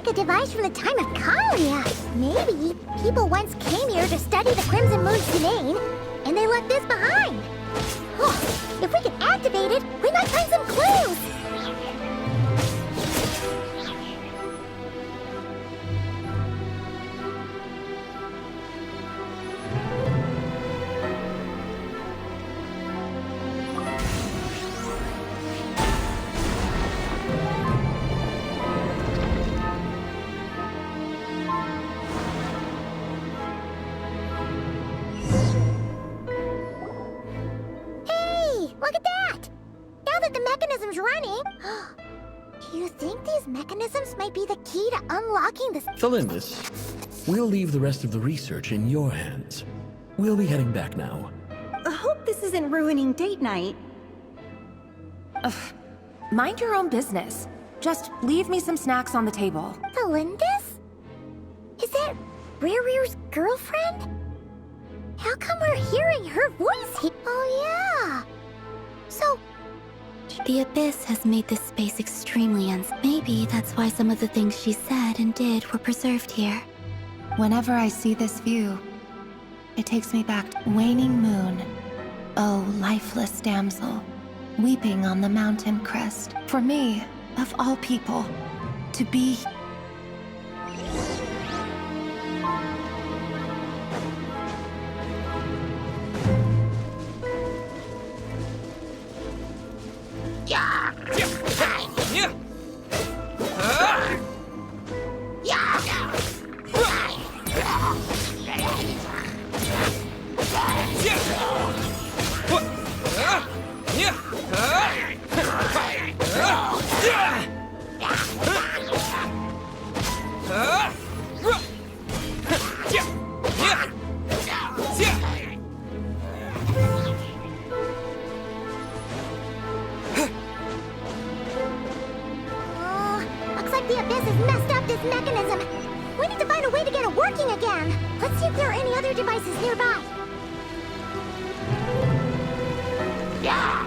like a device from the time of Kalia. Maybe people once came here to study the Crimson Moon's domain, and they left this behind. Oh, if we can activate it, we might find some clues. Running. Do you think these mechanisms might be the key to unlocking this? Felindus, we'll leave the rest of the research in your hands. We'll be heading back now. I hope this isn't ruining date night. Ugh. Mind your own business. Just leave me some snacks on the table. Felindus? Is that Rear's girlfriend? How come we're hearing her voice here? Oh yeah. So the Abyss has made this space extremely Maybe that's why some of the things she said and did were preserved here. Whenever I see this view, it takes me back to waning moon. Oh, lifeless damsel, weeping on the mountain crest. For me, of all people, to be... the Abyss has messed up this mechanism. We need to find a way to get it working again. Let's see if there are any other devices nearby. Yeah!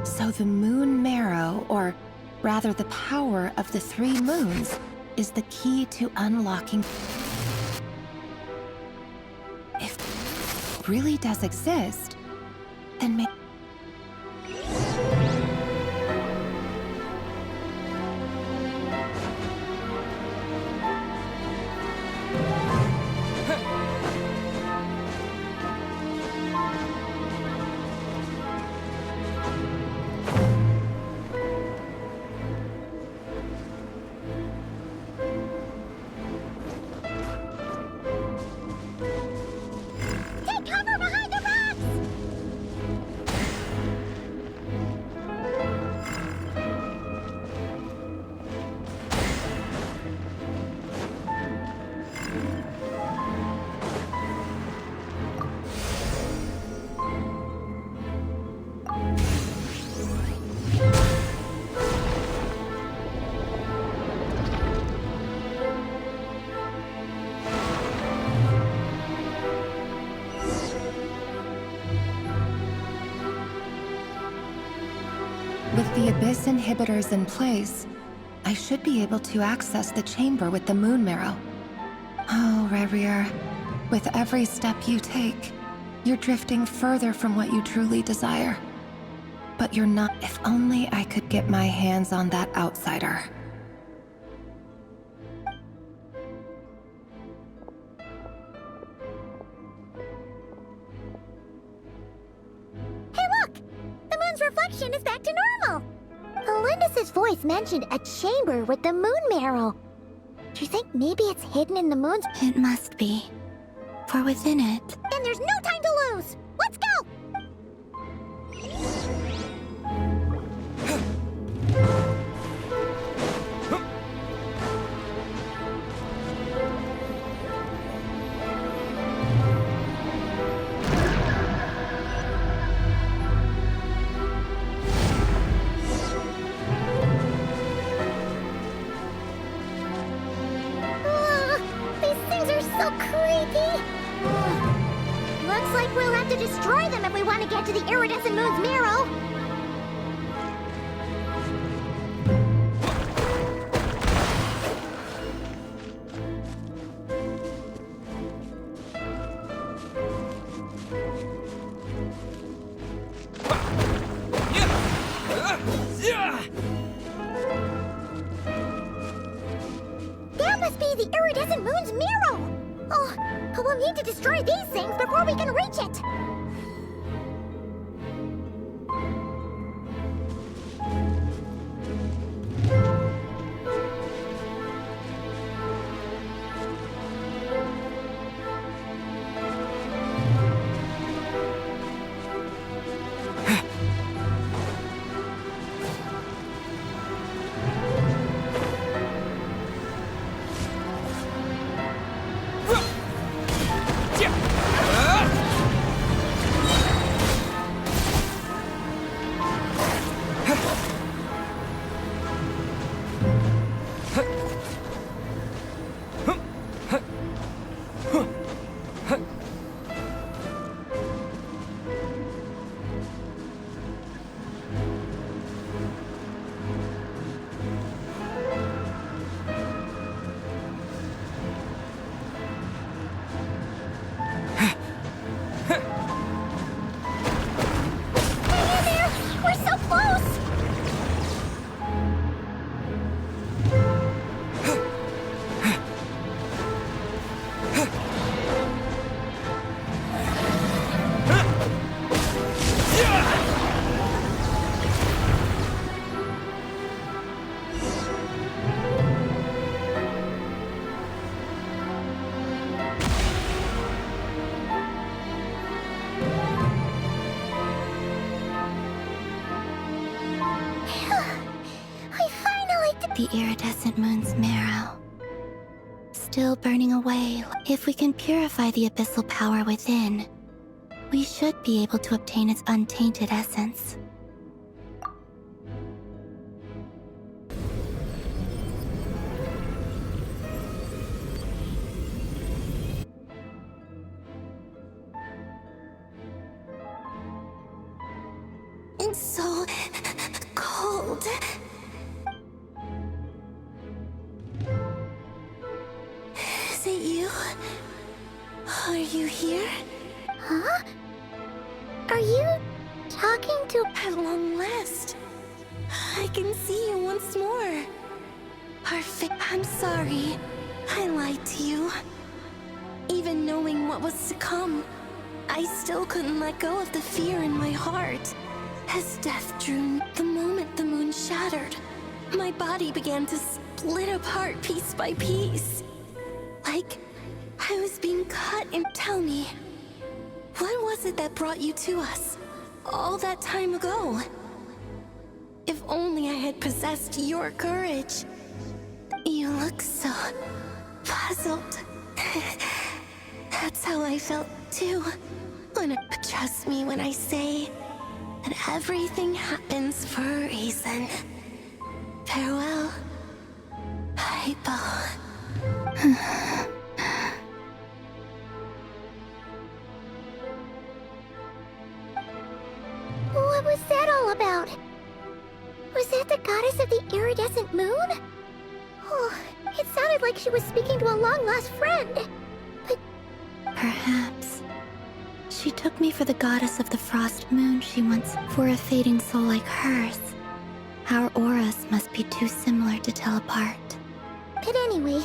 So the moon marrow, or rather the power of the 3 moons, is the key to unlocking... If it really does exist, then maybe... the Abyss inhibitor's in place, I should be able to access the chamber with the moon marrow. Oh, Rerir, with every step you take, you're drifting further from what you truly desire. But you're not. If only I could get my hands on that outsider. Hey, look! The moon's reflection is back to normal! Elendis' voice mentioned a chamber with the moon marrow. Do you think maybe it's hidden in the moon's... It must be. For within it... Then there's no time to lose! Let's go! These things are so creepy! Looks like we'll have to destroy them if we want to get to the iridescent moon's marrow. That must be the iridescent moon's marrow! Oh, we'll need to destroy these things before we can reach it! The iridescent moon's marrow. Still burning away. If we can purify the abyssal power within, we should be able to obtain its untainted essence. It's so cold. Is it you? Are you here? Huh? Are you talking to... At long last, I can see you once more. Perfect. I'm sorry. I lied to you. Even knowing what was to come, I still couldn't let go of the fear in my heart. As death drew, the moment the moon shattered, my body began to split apart piece by piece. Like I was being cut. And tell me, what was it that brought you to us all that time ago? If only I had possessed your courage. You look so puzzled. That's how I felt too. But trust me when I say that everything happens for a reason. Farewell, Hypo. What was that all about? long-lost friend. But Perhaps. She took me for the goddess of the frost moon she once. For a fading soul like hers, our auras must be too similar to tell apart. But anyway,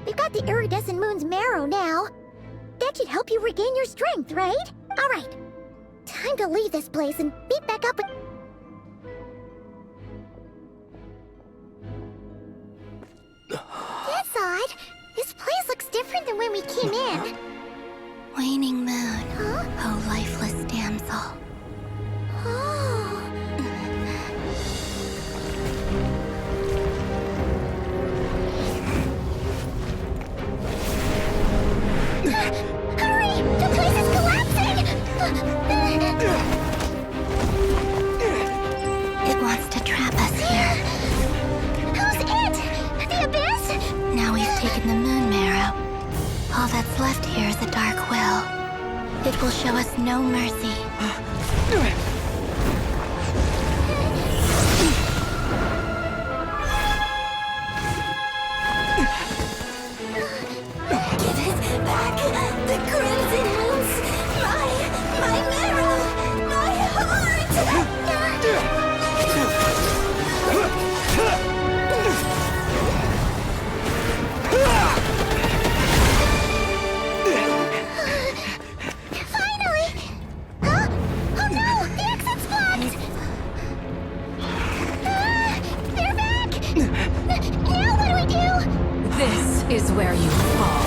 we've got the iridescent moon's marrow now. That should help you regain your strength, right? Alright. Time to leave this place and meet back up with... That's odd. This place looks different than when we came in. Waning moon, Huh? oh lifeless damsel. Oh. Hurry! The place is collapsing! It wants to trap us here. Who's it? The abyss? Now we've taken the moon marrow. All that's left here is a dark will. It will show us no mercy. Give it back! The crimson moons! My marrow! My heart! Finally! Huh? Oh no! The exit's blocked! They're back! Now what do we do? This is where you fall.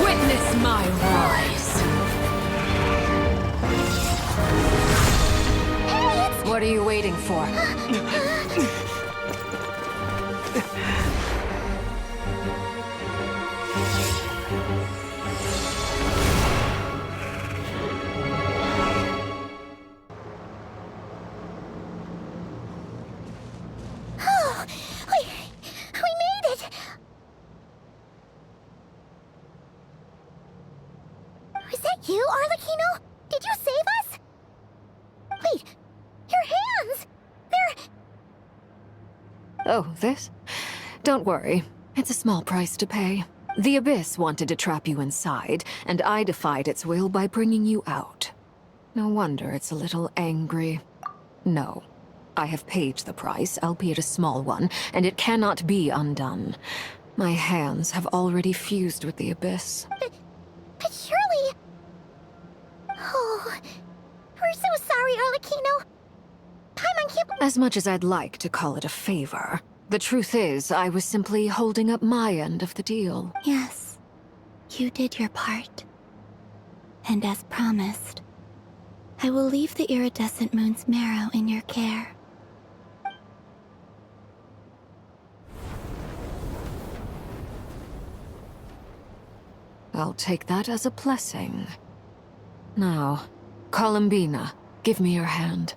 Witness my rise. Hey, it's... What are you waiting for? Oh, we made it! Was that you, Arlecchino? Did you save us? Wait, your hands! They're... Oh, this? Don't worry. It's a small price to pay. The Abyss wanted to trap you inside, and I defied its will by bringing you out. No wonder it's a little angry. No. I have paid the price, albeit a small one, and it cannot be undone. My hands have already fused with the Abyss. But surely... Oh, we're so sorry, Arlecchino. Paimon can't... As much as I'd like to call it a favor, the truth is I was simply holding up my end of the deal. Yes, you did your part. And as promised, I will leave the iridescent moon's marrow in your care. I'll take that as a blessing. Now, Columbina, give me your hand.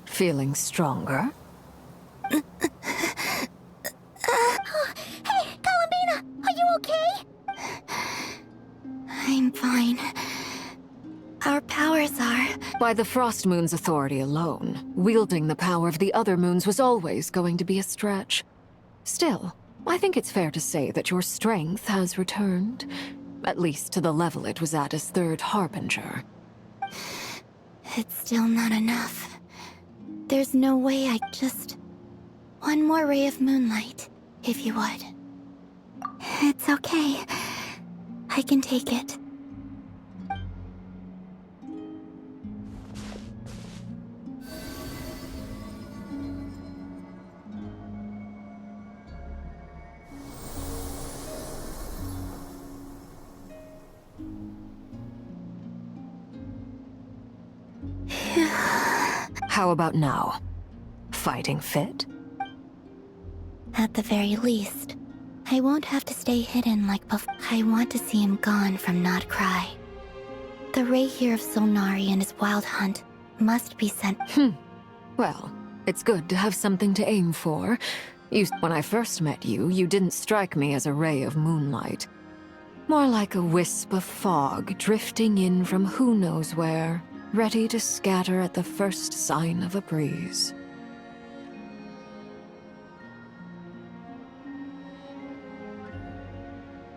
Feeling stronger? Hey, Columbina, are you okay? I'm fine. Our powers are... By the Frost Moon's authority alone, wielding the power of the other moons was always going to be a stretch. Still, I think it's fair to say that your strength has returned, at least to the level it was at as Third Harbinger. It's still not enough. There's no way I just... One more ray of moonlight, if you would. It's okay. I can take it. How about now? Fighting fit? At the very least, I won't have to stay hidden like before. I want to see him gone from not Krai. The ray here of Solnari and his wild hunt must be sent. Well, it's good to have something to aim for, When I first met you, you didn't strike me as a ray of moonlight. More like a wisp of fog drifting in from who knows where, ready to scatter at the first sign of a breeze.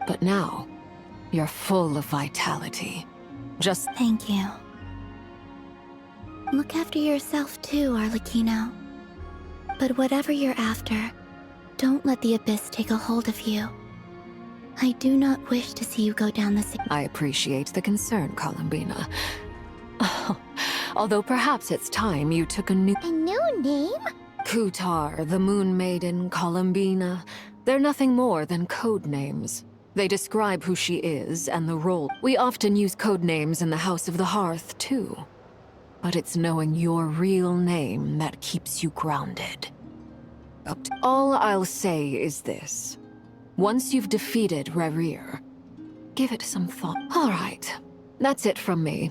But now, you're full of vitality. Just Thank you. Look after yourself too, Arlecchino. But whatever you're after, don't let the Abyss take a hold of you. I do not wish to see you go down the same. I appreciate the concern, Columbina. Although perhaps it's time you took a new... A new name? Kutar, the Moon Maiden, Columbina. They're nothing more than code names. They describe who she is and the role. We often use code names in the House of the Hearth, too. But it's knowing your real name that keeps you grounded. All I'll say is this. Once you've defeated Rerir, give it some thought. All right, that's it from me.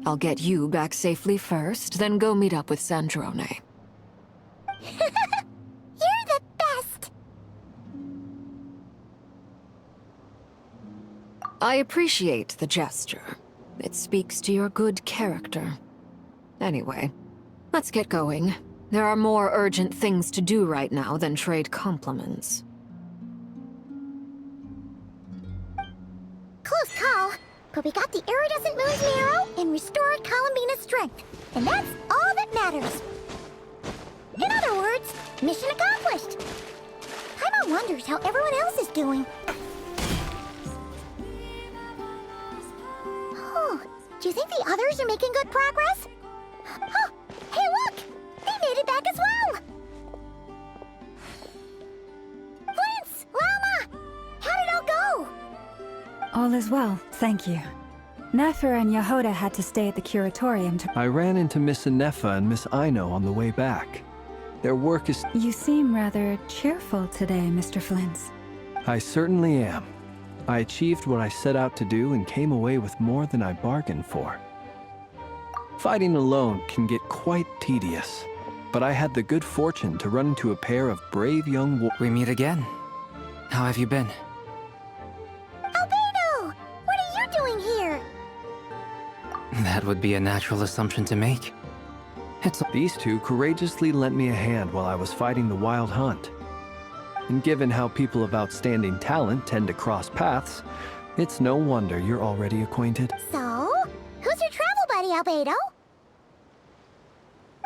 I'll get you back safely first, then go meet up with Sandrone. You're the best! I appreciate the gesture. It speaks to your good character. Anyway, let's get going. There are more urgent things to do right now than trade compliments. Close call, but we got the iridescent moon's marrow and restored Columbina's strength. And that's all that matters. In other words, mission accomplished. Paimon wonders how everyone else is doing. Oh, do you think the others are making good progress? Oh, hey look! They made it back as well! Flintz! Llama! How did it all go? All is well, thank you. Nefer and Yahoda had to stay at the curatorium to... I ran into Miss Anefa and Miss Aino on the way back. Their work is... You seem rather cheerful today, Mr. Flintz. I certainly am. I achieved what I set out to do and came away with more than I bargained for. Fighting alone can get quite tedious, but I had the good fortune to run into a pair of brave young We meet again. How have you been? Albedo! What are you doing here? That would be a natural assumption to make. These two courageously lent me a hand while I was fighting the wild hunt. And given how people of outstanding talent tend to cross paths, it's no wonder you're already acquainted. So, who's your travel buddy, Albedo?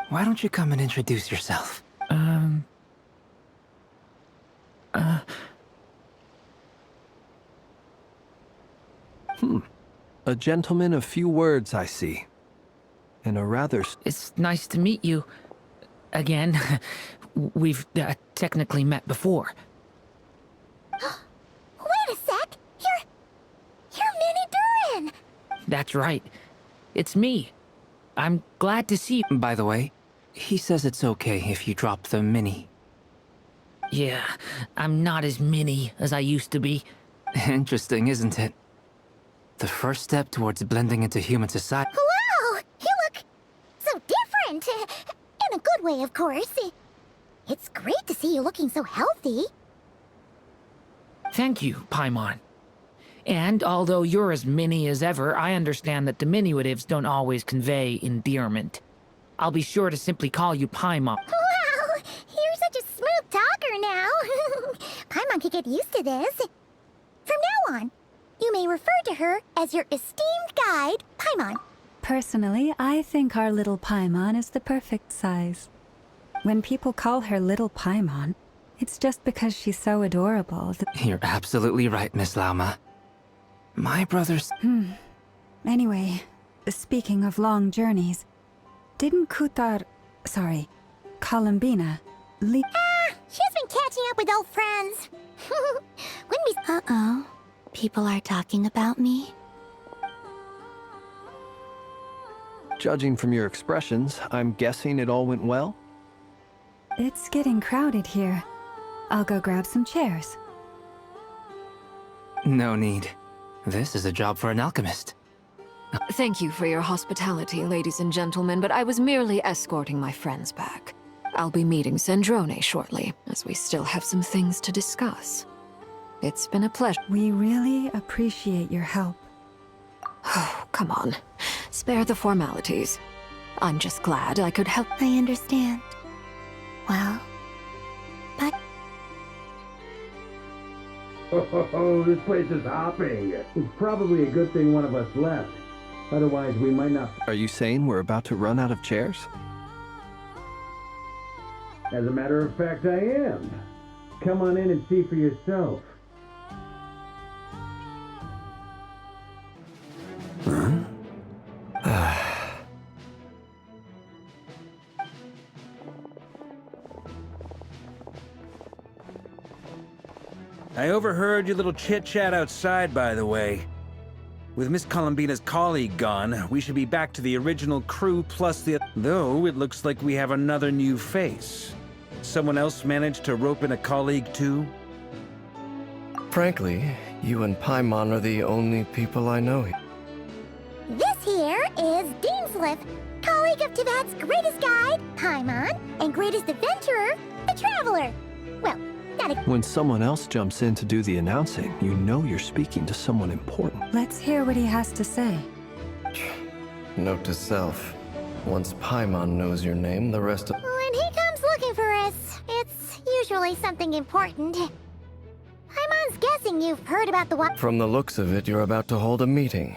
Why don't you come and introduce yourself? A gentleman of few words, I see. And a rather... It's nice to meet you. Again. We've technically met before. Wait a sec! You're Minnie Durin! That's right. It's me. I'm glad to see you. By the way, he says it's okay if you drop the mini. Yeah, I'm not as mini as I used to be. Interesting, isn't it? The first step towards blending into human society. Wow! You look so different! In a good way, of course. It's great to see you looking so healthy. Thank you, Paimon. And although you're as mini as ever, I understand that diminutives don't always convey endearment. I'll be sure to simply call you Paimon. Wow! You're such a smooth talker now. Paimon could get used to this. From now on, you may refer to her as your esteemed guide, Paimon. Personally, I think our little Paimon is the perfect size. When people call her Little Paimon, it's just because she's so adorable. You're absolutely right, Miss Lauma. My brother's... Anyway, speaking of long journeys, didn't Columbina, She's been catching up with old friends. When we... Uh-oh. People are talking about me? Judging from your expressions, I'm guessing it all went well? It's getting crowded here. I'll go grab some chairs. No need. This is a job for an alchemist. Thank you for your hospitality, ladies and gentlemen, but I was merely escorting my friends back. I'll be meeting Sandrone shortly, as we still have some things to discuss. It's been a pleasure. We really appreciate your help. Oh, come on. Spare the formalities. I'm just glad I could help. I understand. Well, but Oh, this place is hopping. It's probably a good thing one of us left. Otherwise, we might not. Are you saying we're about to run out of chairs? As a matter of fact, I am. Come on in and see for yourself. I overheard your little chit-chat outside, by the way. With Miss Columbina's colleague gone, we should be back to the original crew plus the... Though, it looks like we have another new face. Someone else managed to rope in a colleague, too? Frankly, you and Paimon are the only people I know here. This here is Deansliff, colleague of Teyvat's greatest guide, Paimon, and greatest adventurer, the Traveler. Well, that... When someone else jumps in to do the announcing, you know you're speaking to someone important. Let's hear what he has to say. Note to self. Once Paimon knows your name, the rest of... When he comes looking for us, it's usually something important. Paimon's guessing you've heard about the what? From the looks of it, you're about to hold a meeting.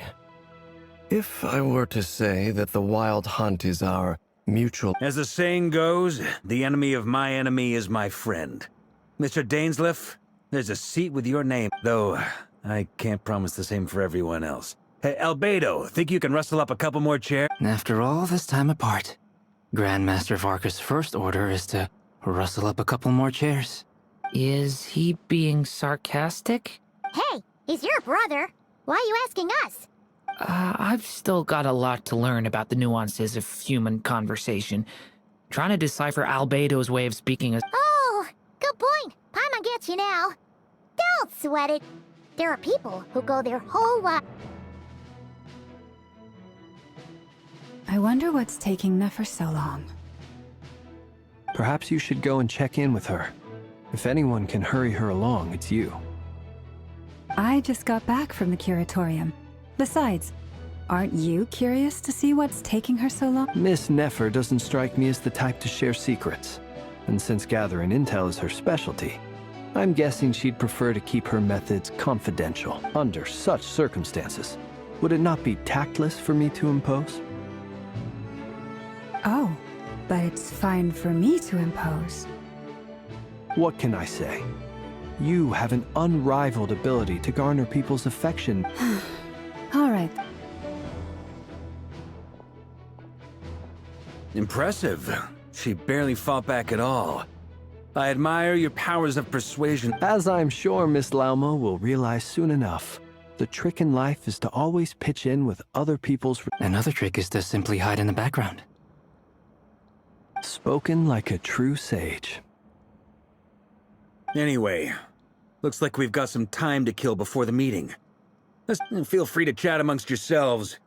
If I were to say that the Wild Hunt is our mutual... As the saying goes, the enemy of my enemy is my friend. Mr. Dainsliff, there's a seat with your name, though I can't promise the same for everyone else. Hey, Albedo, think you can rustle up a couple more chairs? After all this time apart, Grandmaster Varka's first order is to rustle up a couple more chairs. Is he being sarcastic? Hey, he's your brother. Why are you asking us? I've still got a lot to learn about the nuances of human conversation. Trying to decipher Albedo's way of speaking is... Oh, good point. Paimon gets you now. Don't sweat it. There are people who go their whole life. I wonder what's taking Nefer so long. Perhaps you should go and check in with her. If anyone can hurry her along, it's you. I just got back from the curatorium. Besides, aren't you curious to see what's taking her so long? Miss Nefer doesn't strike me as the type to share secrets. And since gathering intel is her specialty, I'm guessing she'd prefer to keep her methods confidential. Under such circumstances, would it not be tactless for me to impose? Oh, but it's fine for me to impose. What can I say? You have an unrivaled ability to garner people's affection. All right. Impressive. She barely fought back at all. I admire your powers of persuasion. As I'm sure Miss Lauma will realize soon enough, the trick in life is to always pitch in with other people's... Another trick is to simply hide in the background. Spoken like a true sage. Anyway, looks like we've got some time to kill before the meeting. Feel free to chat amongst yourselves.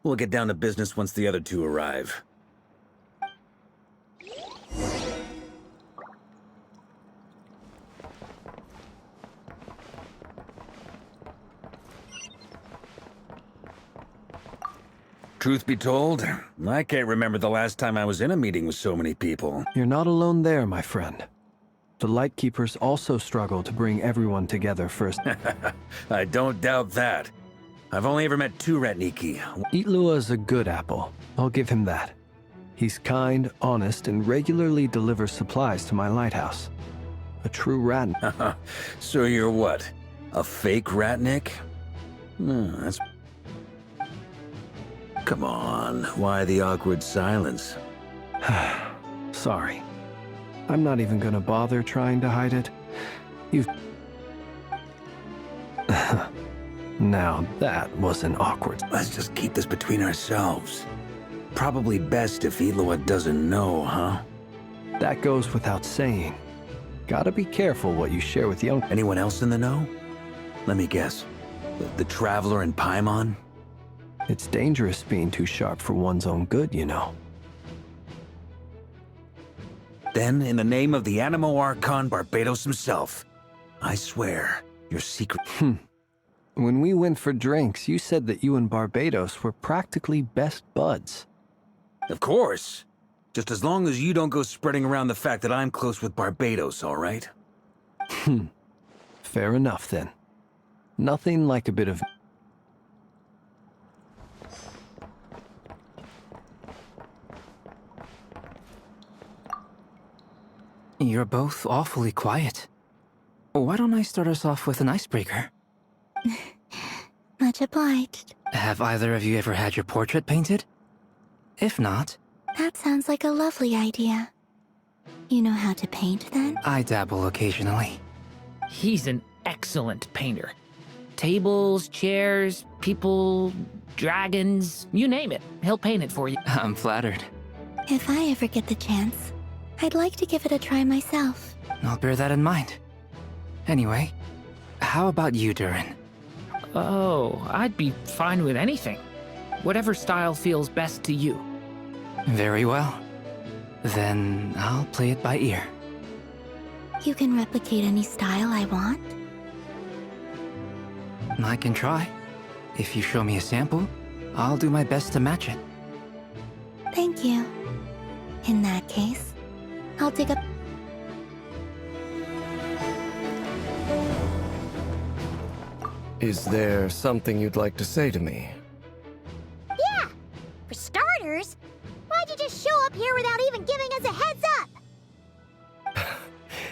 We'll get down to business once the other two arrive. Truth be told, I can't remember the last time I was in a meeting with so many people. You're not alone there, my friend. The Lightkeepers also struggle to bring everyone together first. I don't doubt that. I've only ever met two Ratniki. Itlua is a good apple. I'll give him that. He's kind, honest, and regularly delivers supplies to my lighthouse. A true rat. So you're what? A fake Ratnik? That's... Come on, why the awkward silence? Sorry. I'm not even gonna bother trying to hide it. You've... Now that was an awkward... Let's just keep this between ourselves. Probably best if Itlua doesn't know, huh? That goes without saying. Gotta be careful what you share with young... Anyone else in the know? Let me guess. The Traveler and Paimon? It's dangerous being too sharp for one's own good, you know. Then, in the name of the Animo Archon Barbados himself, I swear, your secret... When we went for drinks, you said that you and Barbados were practically best buds. Of course. Just as long as you don't go spreading around the fact that I'm close with Barbados, all right? Fair enough, then. Nothing like a bit of... You're both awfully quiet. Why don't I start us off with an icebreaker? Much obliged. Have either of you ever had your portrait painted? If not... That sounds like a lovely idea. You know how to paint, then? I dabble occasionally. He's an excellent painter. Tables, chairs, people, dragons, you name it. He'll paint it for you. I'm flattered. If I ever get the chance, I'd like to give it a try myself. I'll bear that in mind. Anyway, how about you, Durin? Oh, I'd be fine with anything. Whatever style feels best to you. Very well. Then I'll play it by ear. You can replicate any style I want? I can try. If you show me a sample, I'll do my best to match it. Thank you. In that case, I'll dig up... Is there something you'd like to say to me? Yeah! For starters, why'd you just show up here without even giving us a heads up?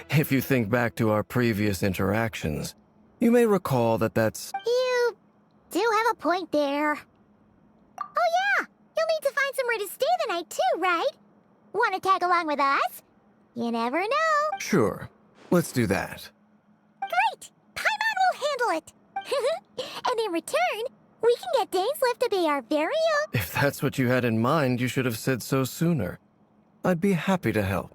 If you think back to our previous interactions, you may recall that that's... You do have a point there. Oh yeah! You'll need to find somewhere to stay the night too, right? Want to tag along with us? You never know. Sure. Let's do that. Great! Paimon will handle it! And in return, we can get Dainslift to be our very own... If that's what you had in mind, you should have said so sooner. I'd be happy to help.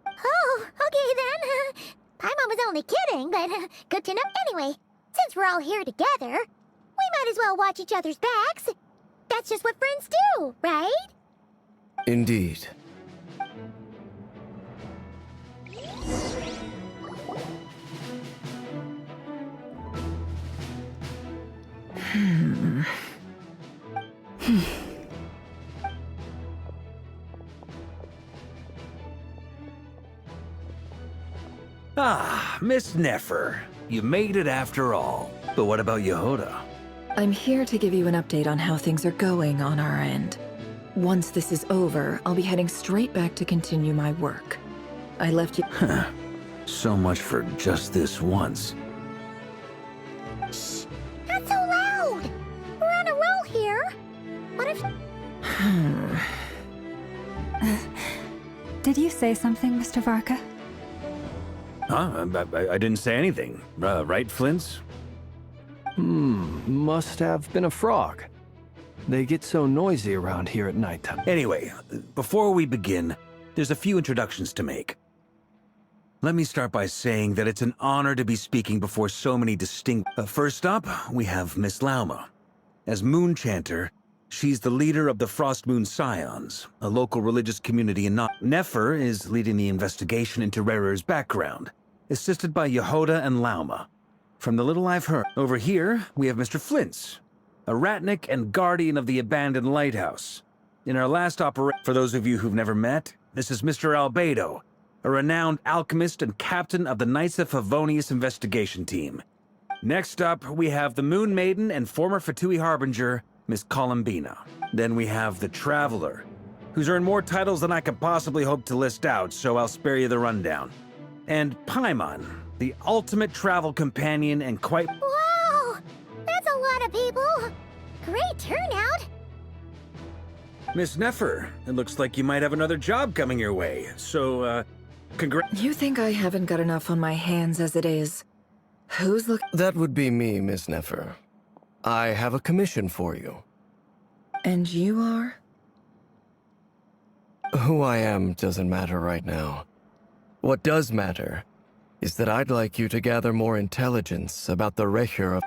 Oh, okay then. Paimon was only kidding, but good to know. Anyway, since we're all here together, we might as well watch each other's backs. That's just what friends do, right? Indeed. Ah, Miss Nefer. You made it after all. But what about Yehoda? I'm here to give you an update on how things are going on our end. Once this is over, I'll be heading straight back to continue my work. I left you... So much for just this once. Shh! Not so loud! We're on a roll here. What if... Did you say something, Mr. Varka? Huh? I didn't say anything. Right, Flints? Must have been a frog. They get so noisy around here at nighttime. Anyway, before we begin, there's a few introductions to make. Let me start by saying that it's an honor to be speaking before so many distinct... First up, we have Miss Lauma. As Moon Chanter, she's the leader of the Frost Moon Scions, a local religious community in Nefer is leading the investigation into Rerer's background, assisted by Yehoda and Lauma. From the little I've heard, over here, we have Mr. Flints, a ratnik and guardian of the abandoned lighthouse. In our last operation, for those of you who've never met, this is Mr. Albedo, a renowned alchemist and captain of the Knights of Favonius investigation team. Next up, we have the Moon Maiden and former Fatui Harbinger, Miss Columbina. Then we have the Traveler, who's earned more titles than I could possibly hope to list out, so I'll spare you the rundown. And Paimon, the ultimate travel companion and quite... Wow! That's a lot of people! Great turnout! Miss Nefer, it looks like you might have another job coming your way, so, You think I haven't got enough on my hands as it is? Who's look... That would be me, Miss Nefer. I have a commission for you. And you are? Who I am doesn't matter right now. What does matter is that I'd like you to gather more intelligence about the Recher of...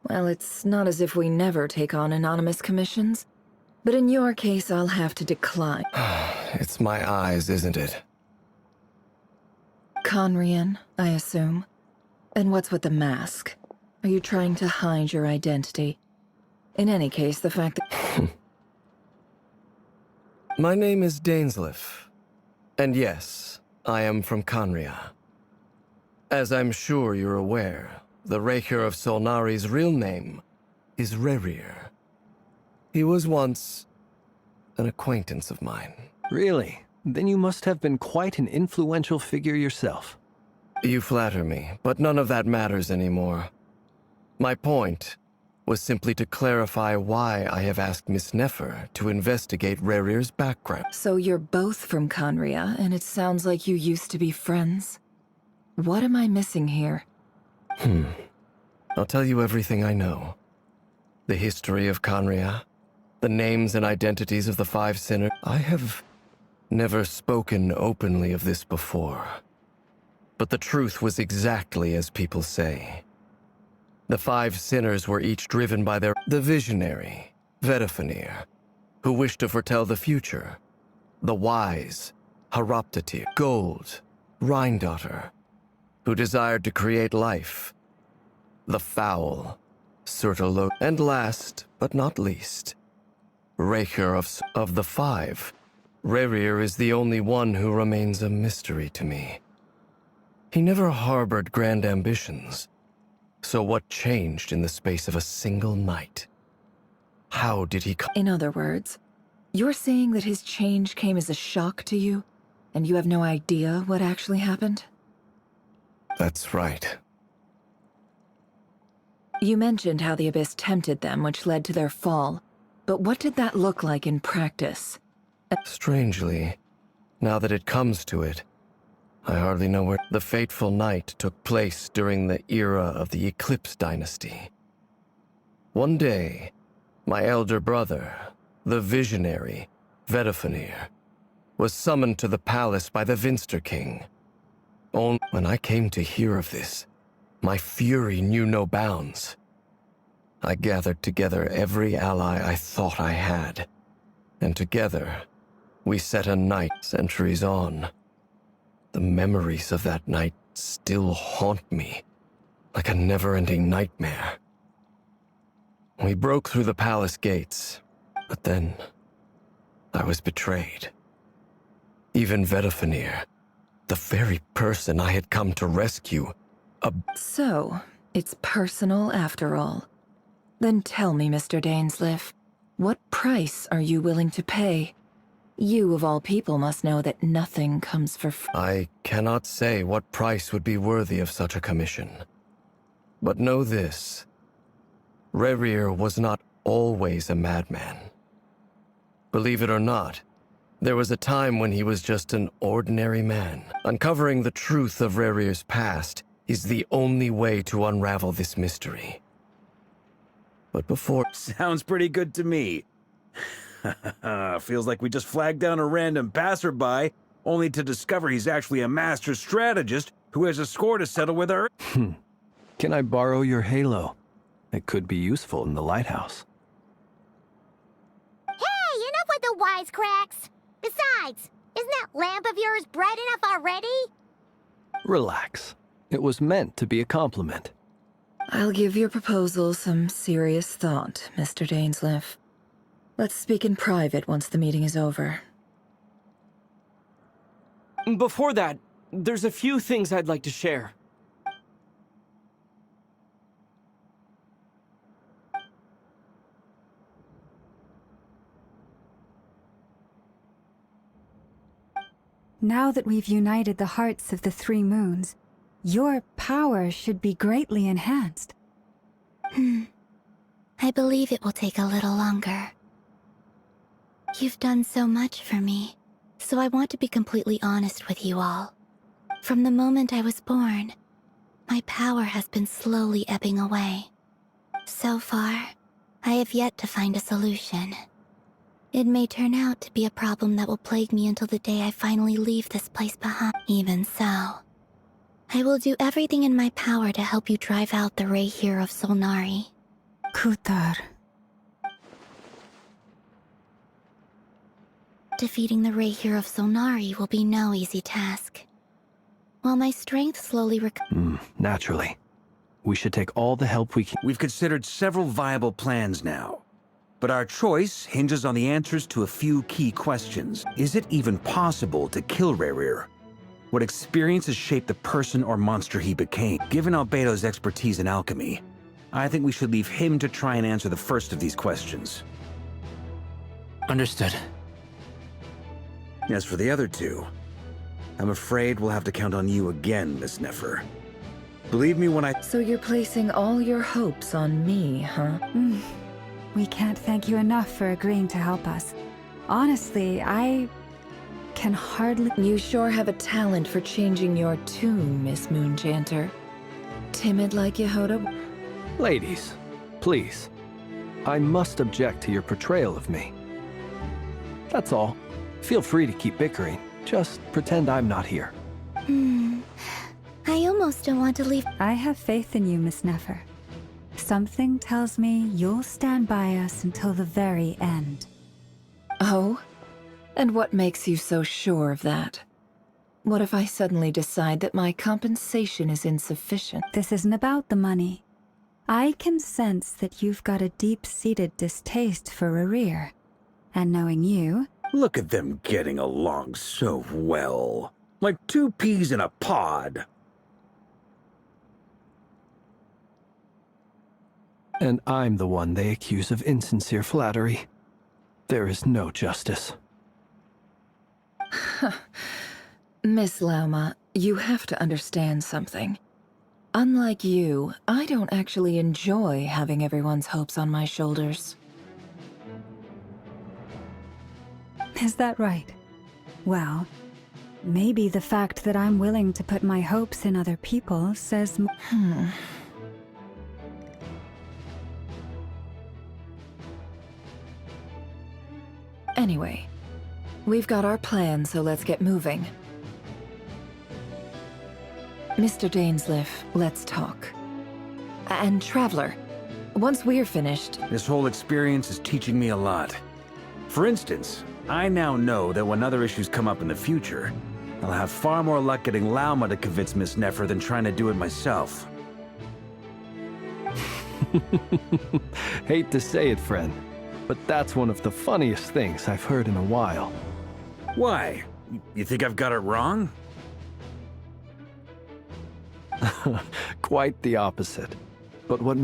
Well, it's not as if we never take on anonymous commissions. But in your case, I'll have to decline. It's my eyes, isn't it? Conrian, I assume. And what's with the mask? Are you trying to hide your identity? In any case, the fact that... My name is Dainsleif. And yes, I am from Conria. As I'm sure you're aware, the Raker of Solnari's real name is Rerir. He was once an acquaintance of mine. Really? Then you must have been quite an influential figure yourself. You flatter me, but none of that matters anymore. My point was simply to clarify why I have asked Miss Nefer to investigate Rerir's background. So you're both from Conria, and it sounds like you used to be friends. What am I missing here? I'll tell you everything I know. The history of Conria, the names and identities of the 5 sinners. I have never spoken openly of this before. But the truth was exactly as people say. The 5 sinners were each driven by the visionary, Vedifenir, who wished to foretell the future. The wise, Haroptatir, Gold, Rhindaughter, who desired to create life. The foul, Surtalo, and last, but not least, Raker of the 5. Rerir is the only one who remains a mystery to me. He never harbored grand ambitions. So what changed in the space of a single night? How did he come? In other words, you're saying that his change came as a shock to you, and you have no idea what actually happened? That's right. You mentioned how the Abyss tempted them, which led to their fall. But what did that look like in practice? Strangely, now that it comes to it, I hardly know where the fateful night took place during the era of the Eclipse Dynasty. One day, my elder brother, the visionary, Vedifenir, was summoned to the palace by the Vinster King. When I came to hear of this, my fury knew no bounds. I gathered together every ally I thought I had, and together, we set a night centuries on. The memories of that night still haunt me, like a never-ending nightmare. We broke through the palace gates, but then I was betrayed. Even Vedifenir, the very person I had come to rescue, So, it's personal after all. Then tell me, Mr. Dainsleif, what price are you willing to pay? You, of all people, must know that nothing comes for free. I cannot say what price would be worthy of such a commission. But know this. Rerir was not always a madman. Believe it or not, there was a time when he was just an ordinary man. Uncovering the truth of Rerir's past is the only way to unravel this mystery. But before... Sounds pretty good to me. Feels like we just flagged down a random passerby, only to discover he's actually a master strategist who has a score to settle with our... Can I borrow your halo? It could be useful in the lighthouse. Hey, enough with the wisecracks! Besides, isn't that lamp of yours bright enough already? Relax. It was meant to be a compliment. I'll give your proposal some serious thought, Mr. Dainsleif. Let's speak in private once the meeting is over. Before that, there's a few things I'd like to share. Now that we've united the hearts of the 3 moons, your power should be greatly enhanced. I believe it will take a little longer. You've done so much for me, so I want to be completely honest with you all. From the moment I was born, my power has been slowly ebbing away. So far, I have yet to find a solution. It may turn out to be a problem that will plague me until the day I finally leave this place behind. Even so, I will do everything in my power to help you drive out the Raker of Solnari. Kutar. Defeating the Rahier of Sonari will be no easy task. While my strength slowly Naturally. We should take all the help we can. We've considered several viable plans now. But our choice hinges on the answers to a few key questions. Is it even possible to kill Rahier? What experiences shaped the person or monster he became? Given Albedo's expertise in alchemy, I think we should leave him to try and answer the first of these questions. Understood. As for the other two, I'm afraid we'll have to count on you again, Miss Nefer. Believe me when I— So you're placing all your hopes on me, huh? We can't thank you enough for agreeing to help us. Honestly, I can hardly— You sure have a talent for changing your tune, Miss Moonchanter. Timid like Yehoda? Ladies, please. I must object to your portrayal of me. That's all. Feel free to keep bickering. Just pretend I'm not here. I almost don't want to leave. I have faith in you, Miss Nefer. Something tells me you'll stand by us until the very end. Oh? And what makes you so sure of that? What if I suddenly decide that my compensation is insufficient? This isn't about the money. I can sense that you've got a deep-seated distaste for Rahier. And knowing you— Look at them getting along so well. Like two peas in a pod. And I'm the one they accuse of insincere flattery. There is no justice. Miss Lauma, you have to understand something. Unlike you, I don't actually enjoy having everyone's hopes on my shoulders. Is that right? Well, maybe the fact that I'm willing to put my hopes in other people says Anyway, we've got our plan, so let's get moving. Mr. Dainsleif, let's talk. And Traveler, once we're finished— This whole experience is teaching me a lot. For instance, I now know that when other issues come up in the future, I'll have far more luck getting Lauma to convince Miss Nefer than trying to do it myself. Hate to say it, friend, but that's one of the funniest things I've heard in a while. Why? You think I've got it wrong? Quite the opposite. But what